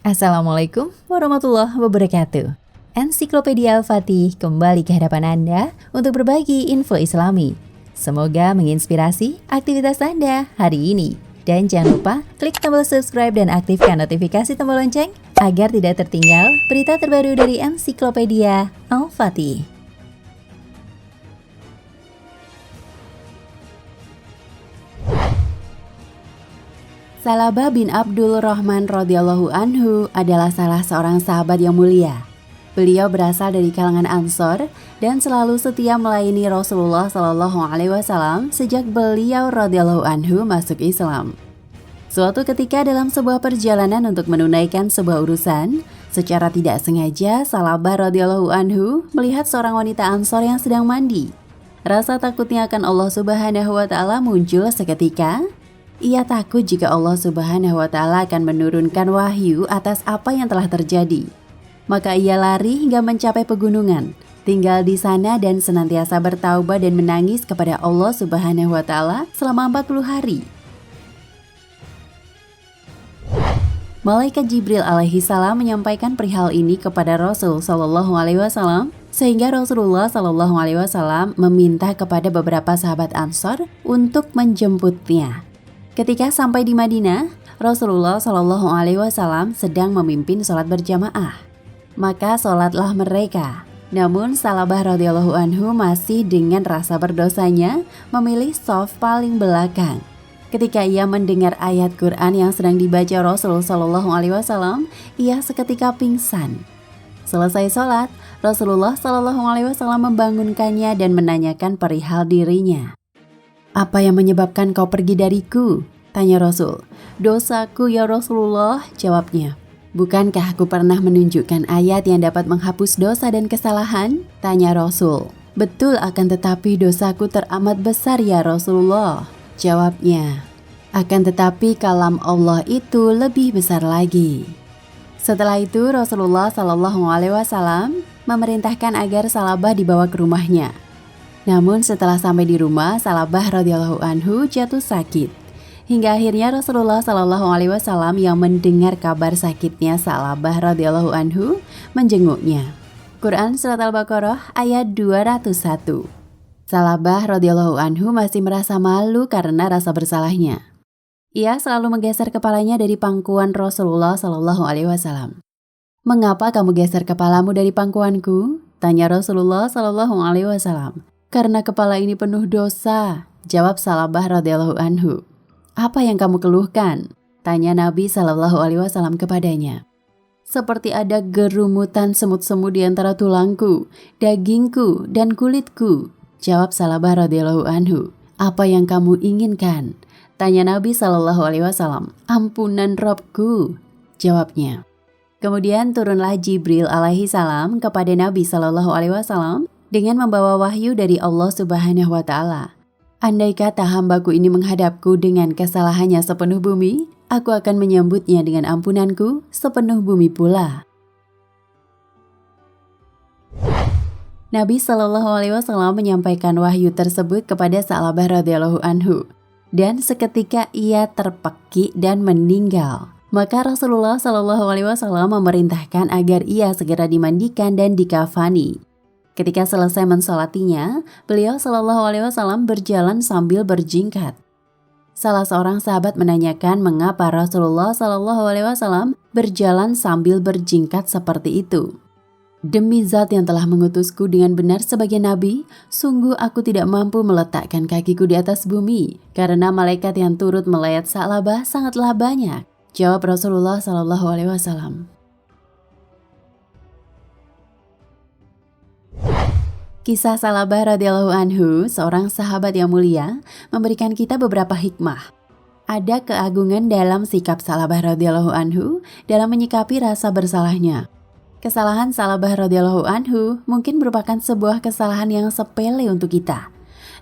Assalamualaikum warahmatullahi wabarakatuh. Ensiklopedia Al-Fatih kembali ke hadapan Anda untuk berbagi info Islami. Semoga menginspirasi aktivitas Anda hari ini. Dan jangan lupa klik tombol subscribe dan aktifkan notifikasi tombol lonceng agar tidak tertinggal berita terbaru dari Ensiklopedia Al-Fatih. Salabah bin Abdul Rahman radhiyallahu anhu adalah salah seorang sahabat yang mulia. Beliau berasal dari kalangan Ansor dan selalu setia melayani Rasulullah Shallallahu Alaihi Wasallam sejak beliau radhiyallahu anhu masuk Islam. Suatu ketika dalam sebuah perjalanan untuk menunaikan sebuah urusan, secara tidak sengaja Salabah radhiyallahu anhu melihat seorang wanita Ansor yang sedang mandi. Rasa takutnya akan Allah Subhanahu Wa Taala muncul seketika. Ia takut jika Allah Subhanahu wa Ta'ala akan menurunkan wahyu atas apa yang telah terjadi. Maka ia lari hingga mencapai pegunungan, tinggal di sana dan senantiasa bertaubat dan menangis kepada Allah Subhanahu wa Ta'ala selama 40 hari. Malaikat Jibril alaihi salam menyampaikan perihal ini kepada Rasul sallallahu alaihi wasallam sehingga Rasulullah sallallahu alaihi wasallam meminta kepada beberapa sahabat Ansor untuk menjemputnya. Ketika sampai di Madinah, Rasulullah Shallallahu Alaihi Wasallam sedang memimpin sholat berjamaah. Maka sholatlah mereka. Namun Salabah radhiyallahu anhu masih dengan rasa berdosanya memilih shaf paling belakang. Ketika ia mendengar ayat Quran yang sedang dibaca Rasul Shallallahu Alaihi Wasallam, ia seketika pingsan. Selesai sholat, Rasulullah Shallallahu Alaihi Wasallam membangunkannya dan menanyakan perihal dirinya. "Apa yang menyebabkan kau pergi dariku?" tanya Rasul. "Dosaku ya Rasulullah," jawabnya. "Bukankah aku pernah menunjukkan ayat yang dapat menghapus dosa dan kesalahan?" tanya Rasul. "Betul, akan tetapi dosaku teramat besar ya Rasulullah," jawabnya. "Akan tetapi kalam Allah itu lebih besar lagi." Setelah itu Rasulullah Shallallahu Alaihi Wasallam memerintahkan agar Salabah dibawa ke rumahnya. Namun setelah sampai di rumah, Salabah radhiyallahu anhu jatuh sakit. Hingga akhirnya Rasulullah Shallallahu Alaihi Wasallam yang mendengar kabar sakitnya Salabah radhiyallahu anhu menjenguknya. Quran Surat Al-Baqarah ayat 201. Salabah radhiyallahu anhu masih merasa malu karena rasa bersalahnya. Ia selalu menggeser kepalanya dari pangkuan Rasulullah Shallallahu Alaihi Wasallam. "Mengapa kamu geser kepalamu dari pangkuanku?" tanya Rasulullah Shallallahu Alaihi Wasallam. "Karena kepala ini penuh dosa," jawab Salabah radhiyallahu anhu. "Apa yang kamu keluhkan?" tanya Nabi Shallallahu Alaihi Wasallam kepadanya. "Seperti ada gerumutan semut-semut di antara tulangku, dagingku, dan kulitku," jawab Salabah radhiyallahu anhu. "Apa yang kamu inginkan?" tanya Nabi Shallallahu Alaihi Wasallam. "Ampunan Rabbku," jawabnya. Kemudian turunlah Jibril alaihi salam kepada Nabi Shallallahu Alaihi Wasallam dengan membawa wahyu dari Allah Subhanahu wa Ta'ala. "Andai kata hambaku ini menghadapku dengan kesalahannya sepenuh bumi, aku akan menyambutnya dengan ampunanku sepenuh bumi pula." Nabi Shallallahu Alaihi Wasallam menyampaikan wahyu tersebut kepada Salabah radhiyallahu anhu, dan seketika ia terpekik dan meninggal. Maka Rasulullah Shallallahu Alaihi Wasallam memerintahkan agar ia segera dimandikan dan dikafani. Ketika selesai mensolatinya, beliau Shallallahu Alaihi Wasallam berjalan sambil berjingkat. Salah seorang sahabat menanyakan mengapa Rasulullah Shallallahu Alaihi Wasallam berjalan sambil berjingkat seperti itu. "Demi Zat yang telah mengutusku dengan benar sebagai nabi, sungguh aku tidak mampu meletakkan kakiku di atas bumi, karena malaikat yang turut melayat Salabah sangatlah banyak," jawab Rasulullah Shallallahu Alaihi Wasallam. Kisah Salabah radhiyallahu anhu, seorang sahabat yang mulia, memberikan kita beberapa hikmah. Ada keagungan dalam sikap Salabah radhiyallahu anhu dalam menyikapi rasa bersalahnya. Kesalahan Salabah radhiyallahu anhu mungkin merupakan sebuah kesalahan yang sepele untuk kita,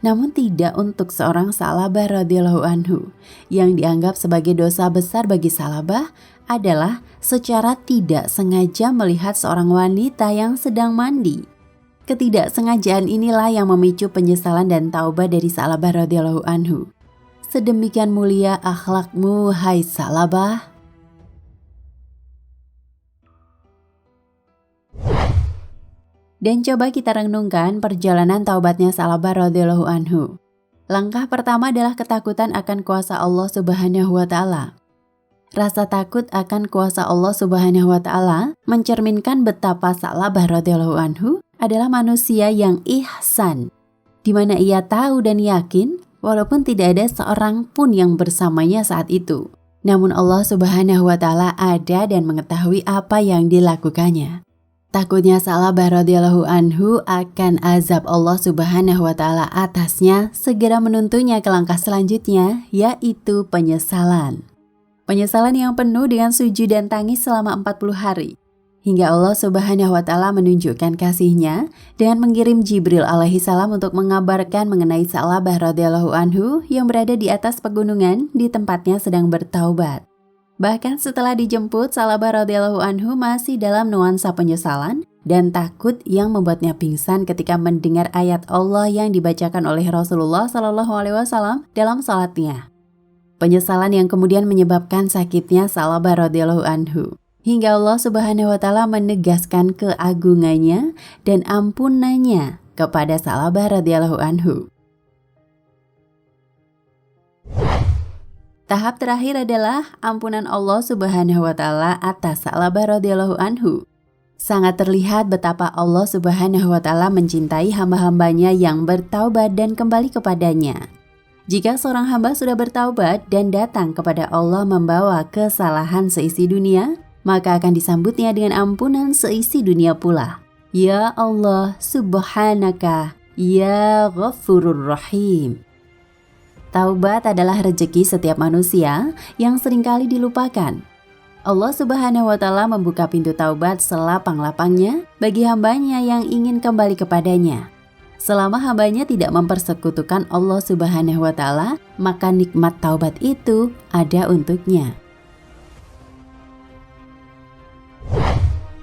namun tidak untuk seorang Salabah radhiyallahu anhu. Yang dianggap sebagai dosa besar bagi Salabah adalah secara tidak sengaja melihat seorang wanita yang sedang mandi. Ketidaksengajaan inilah yang memicu penyesalan dan taubat dari Salabah radhiyallahu anhu. Sedemikian mulia akhlakmu, hai Salabah. Dan coba kita renungkan perjalanan taubatnya Sa'labah radhiyallahu anhu. Langkah pertama adalah ketakutan akan kuasa Allah Subhanahu wa Ta'ala. Rasa takut akan kuasa Allah Subhanahu wa Ta'ala mencerminkan betapa Sa'labah radhiyallahu anhu adalah manusia yang ihsan, di mana ia tahu dan yakin walaupun tidak ada seorang pun yang bersamanya saat itu. Namun Allah Subhanahu wa Ta'ala ada dan mengetahui apa yang dilakukannya. Takutnya Sa'labah radhiyallahu anhu akan azab Allah Subhanahu wa Ta'ala atasnya segera menuntunnya ke langkah selanjutnya, yaitu penyesalan. Penyesalan yang penuh dengan sujud dan tangis selama 40 hari. Hingga Allah Subhanahu wa Ta'ala menunjukkan kasih-Nya dengan mengirim Jibril alaihi salam untuk mengabarkan mengenai Sa'labah radhiyallahu anhu yang berada di atas pegunungan di tempatnya sedang bertaubat. Bahkan setelah dijemput, Sa'labah radhiyallahu anhu masih dalam nuansa penyesalan dan takut yang membuatnya pingsan ketika mendengar ayat Allah yang dibacakan oleh Rasulullah SAW dalam salatnya. Penyesalan yang kemudian menyebabkan sakitnya Sa'labah radhiyallahu anhu. Hingga Allah Subhanahu wa Ta'ala menegaskan keagungannya dan ampunannya kepada Sa'labah radhiyallahu anhu. Tahap terakhir adalah ampunan Allah Subhanahu wa Ta'ala atas Sa'labah radhiyallahu anhu. Sangat terlihat betapa Allah Subhanahu wa Ta'ala mencintai hamba-hambanya yang bertaubat dan kembali kepadanya. Jika seorang hamba sudah bertaubat dan datang kepada Allah membawa kesalahan seisi dunia, maka akan disambutnya dengan ampunan seisi dunia pula. Ya Allah, Subhanaka, Ya Ghafurur Rahim. Taubat adalah rezeki setiap manusia yang seringkali dilupakan. Allah Subhanahu wa Ta'ala membuka pintu taubat selapang-lapangnya bagi hambanya yang ingin kembali kepadanya. Selama hambanya tidak mempersekutukan Allah Subhanahu wa Ta'ala, maka nikmat taubat itu ada untuknya.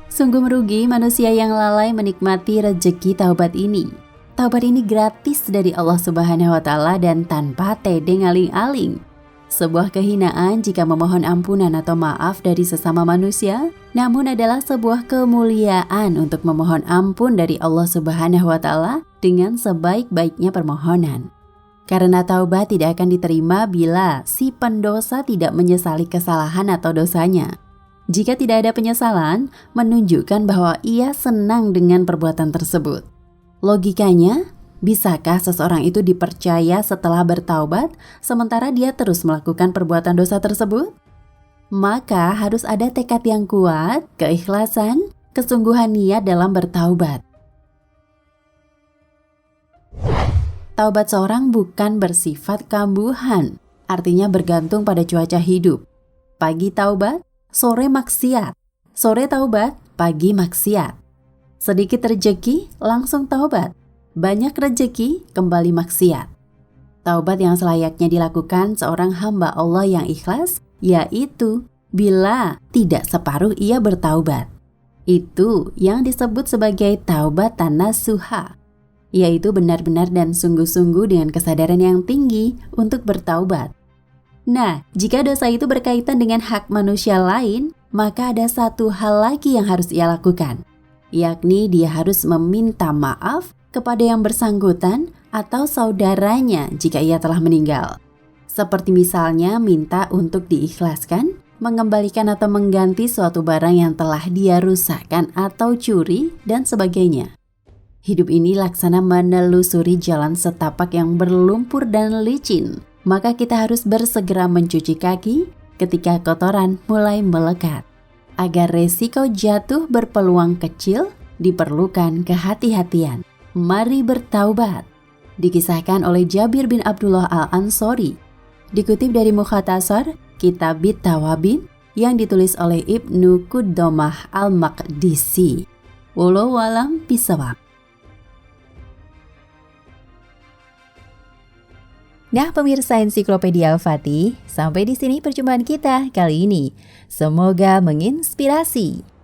Sungguh merugi manusia yang lalai menikmati rezeki taubat ini. Taubat ini gratis dari Allah Subhanahu wa Ta'ala dan tanpa tedeng aling-aling. Sebuah kehinaan jika memohon ampunan atau maaf dari sesama manusia, namun adalah sebuah kemuliaan untuk memohon ampun dari Allah Subhanahu wa Ta'ala dengan sebaik-baiknya permohonan. Karena taubat tidak akan diterima bila si pendosa tidak menyesali kesalahan atau dosanya. Jika tidak ada penyesalan, menunjukkan bahwa ia senang dengan perbuatan tersebut. Logikanya, bisakah seseorang itu dipercaya setelah bertaubat sementara dia terus melakukan perbuatan dosa tersebut? Maka harus ada tekad yang kuat, keikhlasan, kesungguhan niat dalam bertaubat. Taubat seorang bukan bersifat kambuhan, artinya bergantung pada cuaca hidup. Pagi taubat, sore maksiat. Sore taubat, pagi maksiat. Sedikit rejeki, langsung taubat. Banyak rejeki, kembali maksiat. Taubat yang selayaknya dilakukan seorang hamba Allah yang ikhlas, yaitu bila tidak separuh ia bertaubat. Itu yang disebut sebagai taubat nasuha, yaitu benar-benar dan sungguh-sungguh dengan kesadaran yang tinggi untuk bertaubat. Nah, jika dosa itu berkaitan dengan hak manusia lain, maka ada satu hal lagi yang harus ia lakukan, yakni dia harus meminta maaf kepada yang bersangkutan atau saudaranya jika ia telah meninggal. Seperti misalnya minta untuk diikhlaskan, mengembalikan atau mengganti suatu barang yang telah dia rusakkan atau curi, dan sebagainya. Hidup ini laksana menelusuri jalan setapak yang berlumpur dan licin, maka kita harus bersegera mencuci kaki ketika kotoran mulai melekat. Agar resiko jatuh berpeluang kecil, diperlukan kehati-hatian. Mari bertaubat. Dikisahkan oleh Jabir bin Abdullah Al-Ansori. Dikutip dari Mukhtasar Kitab Tawabin yang ditulis oleh Ibnu Qudamah Al-Maqdisi. Wallahu a'lam bishawab. Nah, pemirsa Ensiklopedia Al-Fatih, sampai di sini perjumpaan kita kali ini. Semoga menginspirasi.